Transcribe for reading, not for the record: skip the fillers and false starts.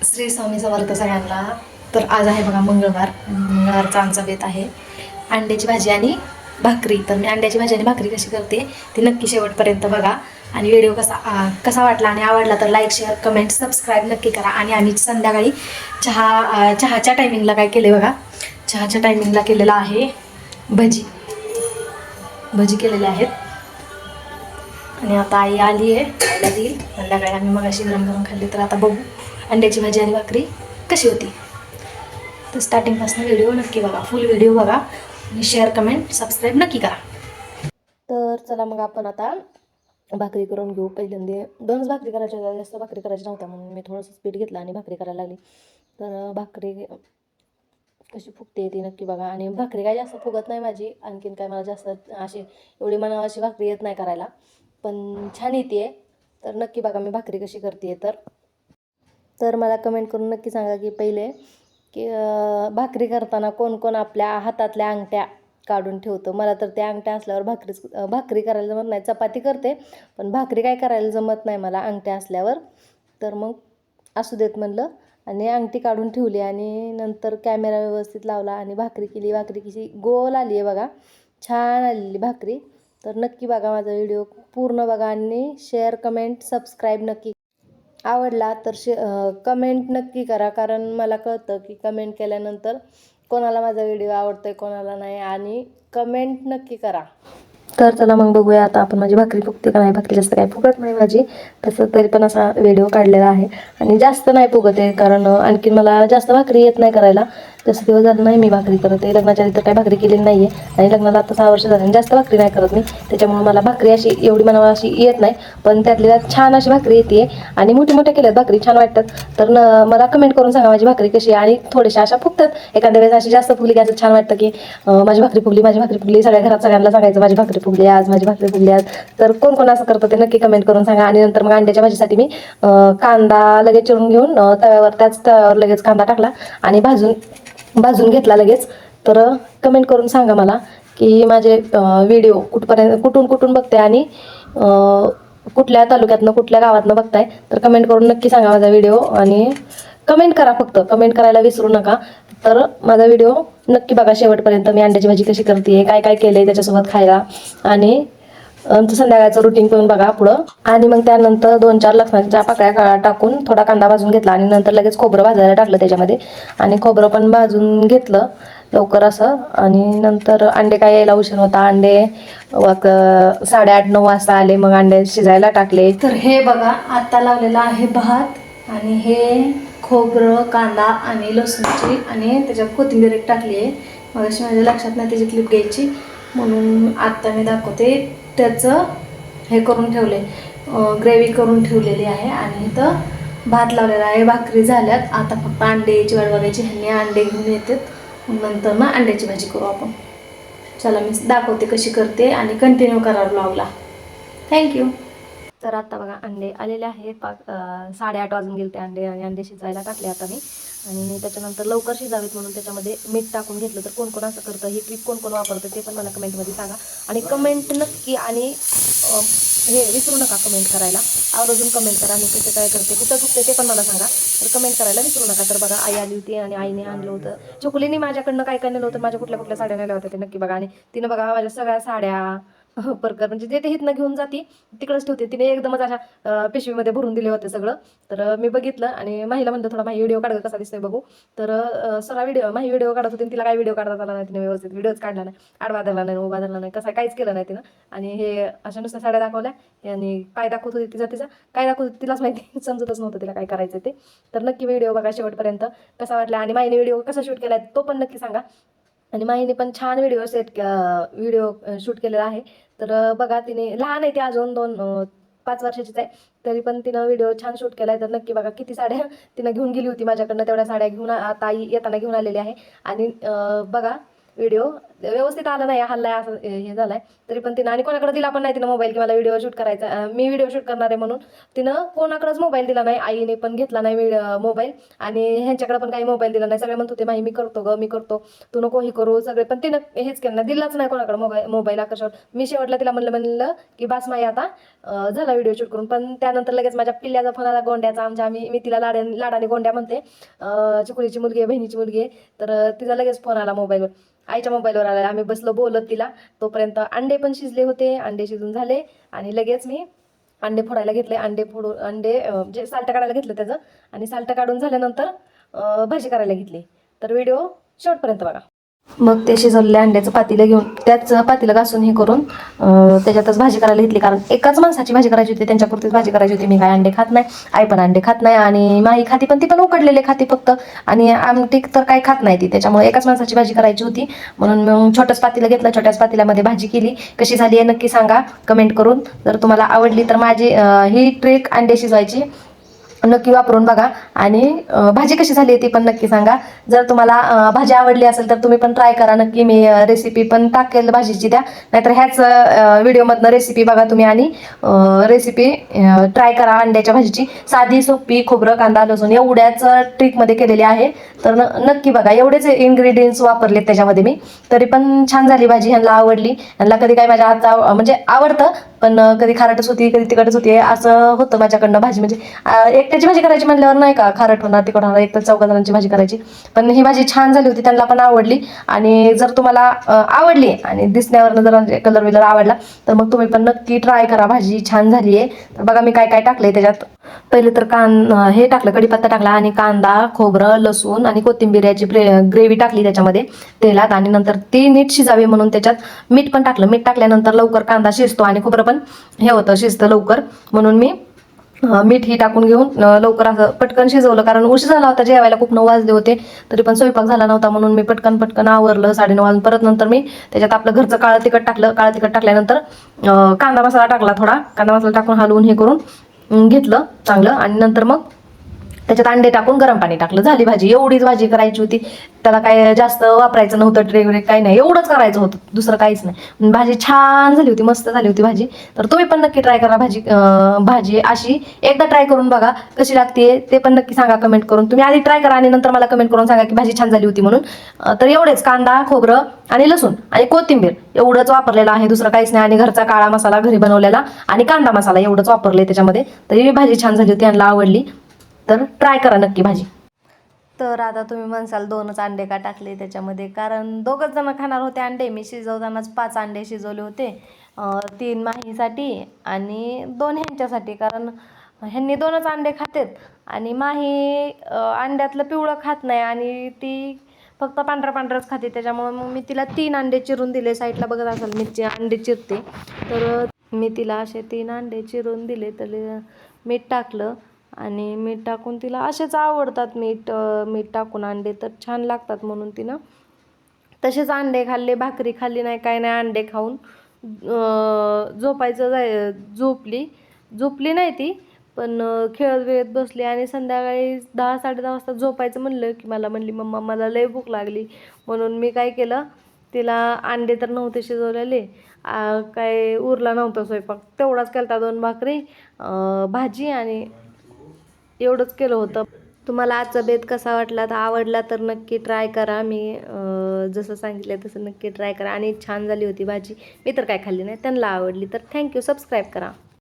श्री स्वामी समर्थ सगळ्यांना. तर आज आहे बघा मंगळवार. मंगळवारचा आमचा बेत आहे अंड्याची भाजी आणि भाकरी. तर मी अंड्याची भाजी आणि भाकरी कशी करते ती नक्की शेवटपर्यंत बघा. आणि व्हिडिओ कसा वाटला आणि आवडला तर लाईक, शेअर, कमेंट, सबस्क्राईब नक्की करा. आणि आम्ही संध्याकाळी चहाच्या टायमिंगला काय केले बघा, चहाच्या टायमिंगला केलेला आहे भजी केलेले आहेत. आणि आता आई आली आहे, आईला देईल संध्याकाळी. आम्ही मग अशी गरम गरम खाल्ली. तर आता बघू अंड्याची भाजी आणि भाकरी कशी होती. तर स्टार्टिंगपासून व्हिडिओ नक्की बघा, फुल व्हिडिओ बघा आणि शेअर, कमेंट, सबस्क्राईब नक्की करा. तर चला मग आपण आता भाकरी करून घेऊ. पहिल्यांदा दोनच भाकरी करायच्या होत्या, जास्त भाकरी करायच्या नव्हत्या म्हणून मी थोडंसं पीठ घेतलं आणि भाकरी करायला लागली. तर भाकरी कशी फुगते ती नक्की बघा. आणि भाकरी काय जास्त फुगत नाही माझी, आणखीन काय मला जास्त अशी एवढी मला अशी भाकरी येत नाही करायला, पण छान येते. तर नक्की बघा मी भाकरी कशी करते. तर मला कमेंट करून नक्की सांगा की पहिले की भाकरी करताना कोण कोण आपल्या हातातल्या अंगठ्या काढून ठेवतं. मला तर त्या अंगठ्या असल्यावर भाकरी करायला जमत नाही. चपाती करते पण भाकरी काय करायला जमत नाही मला अंगठ्या असल्यावर. तर मग असू देत म्हणलं आणि अंगठी काढून ठेवली आणि नंतर कॅमेरा व्यवस्थित लावला आणि भाकरी केली. भाकरी कशी गोल आली आहे बघा, छान आलेली भाकरी. तर नक्की बघा माझा व्हिडिओ पूर्ण बघा आणि शेअर, कमेंट, सबस्क्राईब नक्की. आवडला तर कमेंट नक्की करा, कारण मला कळतं की कमेंट केल्यानंतर कोणाला माझा व्हिडिओ आवडतोय कोणाला नाही. आणि कमेंट नक्की करा. तर चला मग बघूया आता आपण माझी भाकरी फुगते का नाही. भाकरी जास्त काही फुगत नाही माझी, तसं तरी पण असा व्हिडिओ काढलेला आहे. आणि जास्त नाही फुगत आहे कारण आणखी मला जास्त भाकरी येत नाही करायला. जास्त दिवस झालं नाही मी भाकरी करत आहे. लग्नाच्या आधी तर काही भाकरी केलेली नाही आहे आणि लग्नाला आता 6 वर्ष झाली आणि जास्त भाकरी नाही करत मी. त्याच्यामुळे मला भाकरी अशी एवढी मला अशी येत नाही, पण त्यातल्या छान अशी भाकरी येते आणि मोठी मोठ्या केल्यात भाकरी छान वाटतात. तर मला कमेंट करून सांगा माझी भाकरी कशी आहे. आणि थोड्याशा अशा फुगतात, एखाद्या वेळेस अशी जास्त फुगली की असं छान वाटतं की माझी भाकरी फुगली. सगळ्या घरात सगळ्यांना सांगायचं माझी भाकरी फुगली आज, माझी भाकरी फुगली आज. तर कोण कोण असं करतं ते नक्की कमेंट करून सांगा. आणि नंतर मग अंड्याच्या भाजीसाठी मी कांदा लगेच चिरून घेऊन त्याच तव्यावर लगेच कांदा टाकला आणि भाजून घेतला लगेच. तर कमेंट करून सांगा मला की माझे व्हिडिओ कुठून बघते आणि कुठल्या तालुक्यातनं कुठल्या गावातनं बघताय. तर कमेंट करून नक्की सांगा माझा व्हिडिओ आणि कमेंट करा, फक्त कमेंट करायला विसरू नका. तर माझा व्हिडिओ नक्की बघा शेवटपर्यंत. मी अंड्याची भाजी कशी करते, काय काय केलंय त्याच्यासोबत खायला आणि आमचं संध्याकाळचं रुटीन करून बघा पुढं. आणि मग त्यानंतर 2-4 लसणाच्या पाकळ्या टाकून थोडा कांदा भाजून घेतला आणि नंतर लगेच खोबरं भाजायला टाकलं त्याच्यामध्ये आणि खोबरं पण भाजून घेतलं लवकर असं. आणि नंतर अंडे काय यायला उशीर होता, अंडे 8:30-9 वाजता आले. मग अंडे शिजायला टाकले. तर हे बघा आता लावलेला आहे भात आणि हे खोबरं, कांदा आणि लसूणची आणि त्याच्यात कोथिंबीर एक टाकली आहे. मग अशी माझ्या लक्षात नाही त्याची क्लिप घ्यायची म्हणून आत्ता मी दाखवते. त्याचं हे करून ठेवले, ग्रेव्ही करून ठेवलेली आहे. आणि इथं भात लावलेला आहे, भाकरी झाल्यात. आता फक्त अंड्याची वाट बघायची. ह्यांनी अंडे घेऊन येतात, नंतर मग अंड्याची भाजी करू आपण. चला मी दाखवते कशी करते आणि कंटिन्यू करा ब्लॉगला. थँक्यू. तर आता बघा अंडे आलेले आहेत. 8:30 वाजून गेले ते अंडे आणि अंडे शिजायला टाकले आता मी. आणि त्याच्यानंतर लवकर शिजावेत म्हणून त्याच्यामध्ये मीठ टाकून घेतलं. तर कोण कोण असं करतं, ही ट्रिक कोण कोण वापरतं ते पण मला कमेंटमध्ये सांगा. आणि कमेंट नक्की आणि हे विसरू नका कमेंट करायला. आवर्जून कमेंट करा. मी कसं काय करते, कुठं चुकते ते पण मला सांगा. तर कमेंट करायला विसरू नका. तर बघा आई आली होती आणि आईने आणलं होतं, चुकलीने माझ्याकडनं काय काय नेलं होतं, माझ्या कुठल्या कुठल्या साड्या नेल्या होत्या ते नक्की बघा. आणि तिनं बघा माझ्या सगळ्या साड्या परकर म्हणजे जे ते हिथनं घेऊन जाते तिकडंच ठेवते. तिने एकदमच अशा पिशवीमध्ये भरून दिले होते सगळं. तर मी बघितलं आणि माहीला म्हणलं थोडा माही व्हिडिओ काढत कसा दिसतोय बघू. तर सगळा माही व्हिडिओ काढत होती. तिला काय व्हिडिओ काढता आला नाही, तिने व्यवस्थित व्हिडिओच काढला नाही, आडवा धरला नाही, उभा धरला नाही, कसं काहीच केलं नाही तिनं. आणि हे अशा नुसत्या साड्या दाखवल्या आणि काय दाखवत होती तिचा काय दाखवत होती तिलाच माहिती, समजतच नव्हतं तिला काय करायचं ते. तर नक्की व्हिडिओ बघा शेवटपर्यंत कसा वाटला आणि माहीने व्हिडिओ कसा शूट केलाय तो पण नक्की सांगा. आणि माहीने पण छान व्हिडिओ शूट केलेला आहे. तर बघा तिने लहान आहे ती अजून 5 वर्षाचीच आहे, तरी पण तिनं व्हिडिओ छान शूट केलाय. तर नक्की बघा किती साड्या तिनं घेऊन गेली होती माझ्याकडनं, तेवढ्या साड्या घेऊन आता आई येताना घेऊन आलेली आहे. आणि बघा व्हिडिओ व्यवस्थित आलं नाही, हल्लाय असं हे झालंय. तरी पण तिनं, आणि कोणाकडे दिला पण नाही तिनं मोबाईल, की मला व्हिडिओ शूट करायचा, मी व्हिडिओ शूट करणार आहे म्हणून तिनं कोणाकडेच मोबाईल दिला नाही. आईने पण घेतला नाही मोबाईल, आणि ह्यांच्याकडे पण काही मोबाईल दिला नाही. सगळे म्हणत होते माही मी करतो ग, मी करतो, तू नको हे करू सगळे, पण तिनं हेच केलं नाही, दिलाच नाही कोणाकडे मोबाईल आकर्षण. मी शेवटला तिला म्हणलं की बास माई आता झाला व्हिडिओ शूट करून. पण त्यानंतर लगेच माझ्या पिल्ल्याचा फोन आला, गोंड्याचा आमच्या, मी तिला लाडाने गोंड्या म्हणते, चिकुलीची मुलगी आहे, बहिणीची मुलगी आहे. तर तिचा लगेच फोन आला मोबाईलवर, आईच्या मोबाईलवर आला. आम्ही बसलो बोलत तिला, तोपर्यंत अंडे पण शिजले होते, अंडे शिजून झाले, आणि लगेच मी अंडे फोडायला घेतले. म्हणजे साल्ट काढायला घेतलं त्याचं, आणि साल्ट काढून झाल्यानंतर भाजी करायला घेतली. तर व्हिडिओ शेवटपर्यंत बघा. मग ते शिजवलेल्या अंड्याचं पातेलं घेऊन त्याच पातेलं घासून हे करून त्याच्यातच भाजी करायला घेतली. कारण एकाच माणसाची भाजी करायची होती, त्यांच्यापुरतीच भाजी करायची होती. मी काय अंडे खात नाही, आई पण अंडे खात नाही, आणि माई खाती पण ती पण उकडलेले खाती फक्त, आणि आमटी तर काही खात नाही ती. त्याच्यामुळे एकाच माणसाची भाजी करायची होती, म्हणून मग छोटंच पातेलं घेतलं. छोट्याच पातेल्यामध्ये भाजी केली. कशी झाली आहे नक्की सांगा कमेंट करून. जर तुम्हाला आवडली तर माझी ही ट्रिक अंडे शिजवायची नक्की वापरून बघा, आणि भाजी कशी झाली ती पण नक्की सांगा. जर तुम्हाला भाजी आवडली असेल तर तुम्ही पण ट्राय करा नक्की. मी रेसिपी पण टाकेल भाजीची द्या, नाहीतर ह्याच व्हिडिओमधनं रेसिपी बघा तुम्ही, आणि रेसिपी ट्राय करा अंड्याच्या भाजीची. साधी सोपी, खोबरं कांदा लसूण एवढ्याच ट्रिकमध्ये केलेली आहे. तर नक्की बघा, एवढेच इन्ग्रेडियंट्स वापरलेत त्याच्यामध्ये मी, तरी पण छान झाली भाजी. ह्यांना आवडली. ह्यांना कधी काय माझ्या हातचा म्हणजे आवडतं, पण कधी खारटच होती, कधी तिखटच होती, असं होतं माझ्याकडनं. भाजी म्हणजे एकट्याची भाजी करायची म्हणल्यावर नाही का खारट होणार, तिखट होणार, एक तर 14 जणांची भाजी करायची. पण ही भाजी छान झाली होती, त्यांना पण आवडली. आणि जर तुम्हाला आवडली आणि दिसण्यावरनं जर कलर विलर आवडला तर मग तुम्ही पण नक्की ट्राय करा. भाजी छान झाली आहे. तर बघा मी काय काय टाकलंय त्याच्यात. पहिले तर हे टाकलं, कढीपत्ता टाकला, आणि कांदा, खोबरं, लसूण आणि कोथिंबीरची ग्रेव्ही टाकली त्याच्यामध्ये तेलात, आणि नंतर ती नीट शिजावी म्हणून त्याच्यात मीठ पण टाकलं. मीठ टाकल्यानंतर लवकर कांदा शिजतो, आणि खोबरं पण हे होतं, शिजतं लवकर, म्हणून मी मीठ ही टाकून घेऊन लवकर असं पटकन शिजवलं. कारण उशीर झाला होता जेवायला, खूप 9 वाजले होते, तरी पण स्वयंपाक झाला नव्हता, म्हणून मी पटकन आवरलं 9:30 वाजून. परत नंतर मी त्याच्यात आपलं घरचं काळं तिखट टाकलं. काळं तिखट टाकल्यानंतर कांदा मसाला टाकला, थोडा कांदा मसाला टाकून हलवून हे करून घेतलं चांगलं, आणि नंतर मग त्याच्यात अंडे टाकून गरम पाणी टाकलं. झाली भाजी. एवढीच भाजी करायची होती, त्याला काय जास्त वापरायचं नव्हतं, ट्रे वगैरे काही नाही, एवढंच करायचं होतं, दुसरं काहीच नाही. भाजी छान झाली होती, मस्त झाली होती भाजी. तर तुम्ही पण नक्की ट्राय करा भाजी अशी एकदा ट्राय करून बघा कशी लागते, ते पण नक्की सांगा कमेंट करून. तुम्ही आधी ट्राय करा आणि नंतर मला कमेंट करून सांगा की भाजी छान झाली होती म्हणून. तर एवढेच, कांदा, खोबरं आणि लसूण आणि कोथिंबीर एवढंच वापरलेलं आहे, दुसरं काहीच नाही. आणि घरचा काळा मसाला घरी बनवलेला आणि कांदा मसाला एवढंच वापरले त्याच्यामध्ये. तरी भाजी छान झाली होती, यांना आवडली. तर ट्राय करा नक्की भाजी. तर आता तुम्ही म्हणसाल 2च अंडे का टाकले त्याच्यामध्ये, कारण 2घच जण खाणार होते अंडे. मी शिजवतानाच 5 अंडे शिजवले होते, 3 माहीसाठी आणि 2 ह्यांच्यासाठी. कारण ह्यांनी 2च अंडे खातेत, आणि माही अंड्यातलं पिवळं खात नाही, आणि ती फक्त पांढरंच खाते. त्याच्यामुळे मग मी तिला 3 अंडे चिरून दिले. साईडला बघत असाल मी अंडे चिरते, तर मी तिला असे 3 अंडे चिरून दिले. तर मीठ टाकलं, आणि मीठ टाकून तिला असेच आवडतात, मीठ टाकून अंडे तर छान लागतात, म्हणून तिनं तसेच अंडे खाल्ले. भाकरी खाल्ली नाही, काय नाही, अंडे खाऊन झोपली नाही ती, पण खेळत वेळत बसली. आणि संध्याकाळी 10-10:30 वाजता झोपायचं म्हणलं की मला म्हणली मम्मा मला लय भूक लागली. म्हणून मी काय केलं, तिला अंडे तर नव्हते शिजवलेले, काय उरला नव्हता स्वयंपाक, तेवढाच केला 2 भाकरी, भाजी, आणि एवढंच केलं होतं. तुम्हाला आजचा बेत कसा वाटला, तर आवडला तर नक्की ट्राय करा. मी जसं सांगितलं तसं नक्की ट्राय करा. आणि छान झाली होती भाजी. मी तर काय खाल्ली नाही, त्यांना आवडली. तर थँक्यू. सबस्क्राईब करा.